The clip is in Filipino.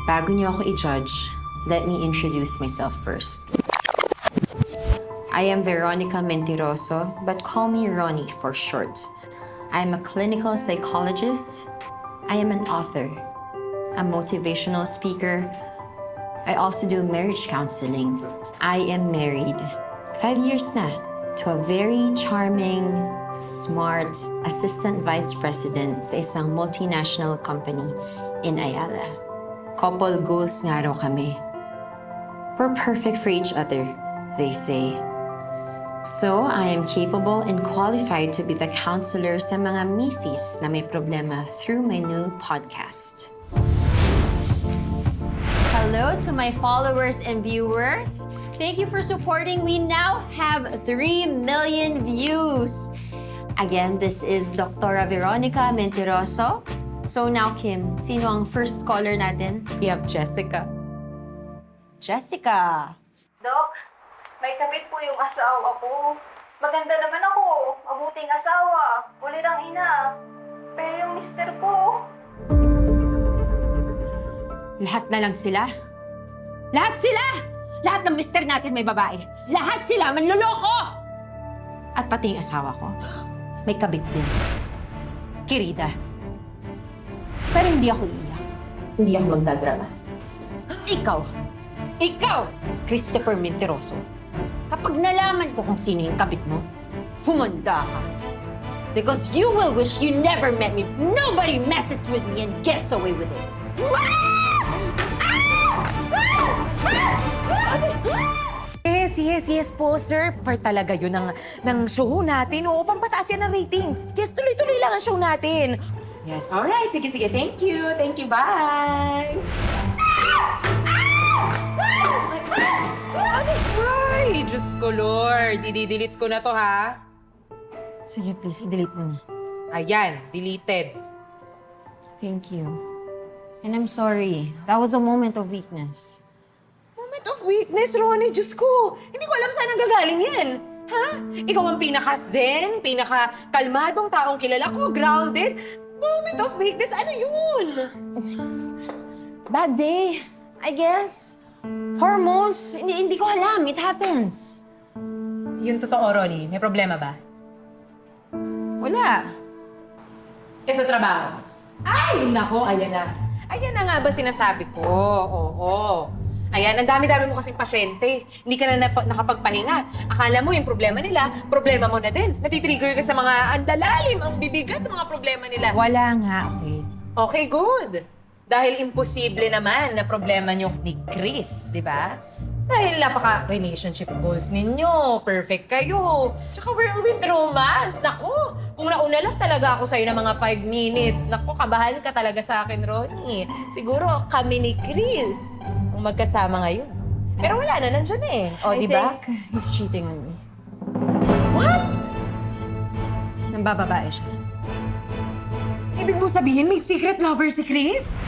Bago niyo ako i-judge, let me introduce myself first. I am Veronica Mentiroso, but call me Ronnie for short. I am a clinical psychologist. I am an author, a motivational speaker. I also do marriage counseling. I am married 5 years na to a very charming, smart assistant vice president sa isang multinational company in Ayala. Couple goals nga raw kami. We're perfect for each other, they say. So, I am capable and qualified to be the counselor sa mga misis na may problema through my new podcast. Hello to my followers and viewers. Thank you for supporting. We now have 3 million views. Again, this is Dr. Veronica Mentiroso. So now, Kim, sino ang first caller natin? We have Jessica. Jessica. Dok, may kabit po yung asawa ko. Maganda naman ako. Mabuting asawa. Ulirang ina. Pero yung mister ko... Lahat na lang sila? Lahat sila! Lahat ng mister natin may babae. Lahat sila manloloko! At pati yung asawa ko, may kabit din. Kirida. Pero hindi ako iiyak. Hindi ako magdadrama. Ikaw, Christopher Mentiroso. Kapag nalaman ko kung sino yung kabit mo, humanda ka. Because you will wish you never met me. Nobody messes with me and gets away with it. Yes po, sir. Part talaga yun ng show natin. Oo, pampataas yan ng ratings. Yes, tuloy-tuloy lang ang show natin. Yes, alright. Sige. Thank you. Bye. Ay, Diyos ko, Lord. I-delete ko na to, ha? Sige, please, i-delete mo na. Ayan, deleted. Thank you. And I'm sorry. That was a moment of weakness. Moment of weakness, Ronnie. Diyos ko. Hindi ko alam saan ang gagaling yan. Ha? Ikaw ang pinaka-zen, pinaka-kalmadong taong kilala ko, grounded. Moment of weakness, ano yun? Bad day, I guess. Hormones, hindi ko alam. It happens. Yun totoo, Ronnie. May problema ba? Wala. Sa trabaho. Ay, nako, ayan na. Ayan na nga ba sinasabi ko? Oo. Ayan, ang dami-dami mo kasing pasyente. Hindi ka na nakapagpahinga. Akala mo yung problema nila, problema mo na din. Natitrigger ka sa mga andalalim, ang bibigat ng mga problema nila. Wala nga, okay. Okay, good. Dahil imposible naman na problema niyo ni Chris, di ba? Dahil napaka-relationship goals ninyo, perfect kayo. Tsaka whirlwind romance. Naku, kung nauna lang talaga ako sa'yo ng mga 5 minutes, naku, kabahan ka talaga sa akin, Ronnie. Siguro kami ni Chris ang magkasama ngayon. Pero wala na, nandyan eh. O, di ba? I think he's cheating on me. What? Nambababae siya. Ibig mo sabihin may secret lover si Chris?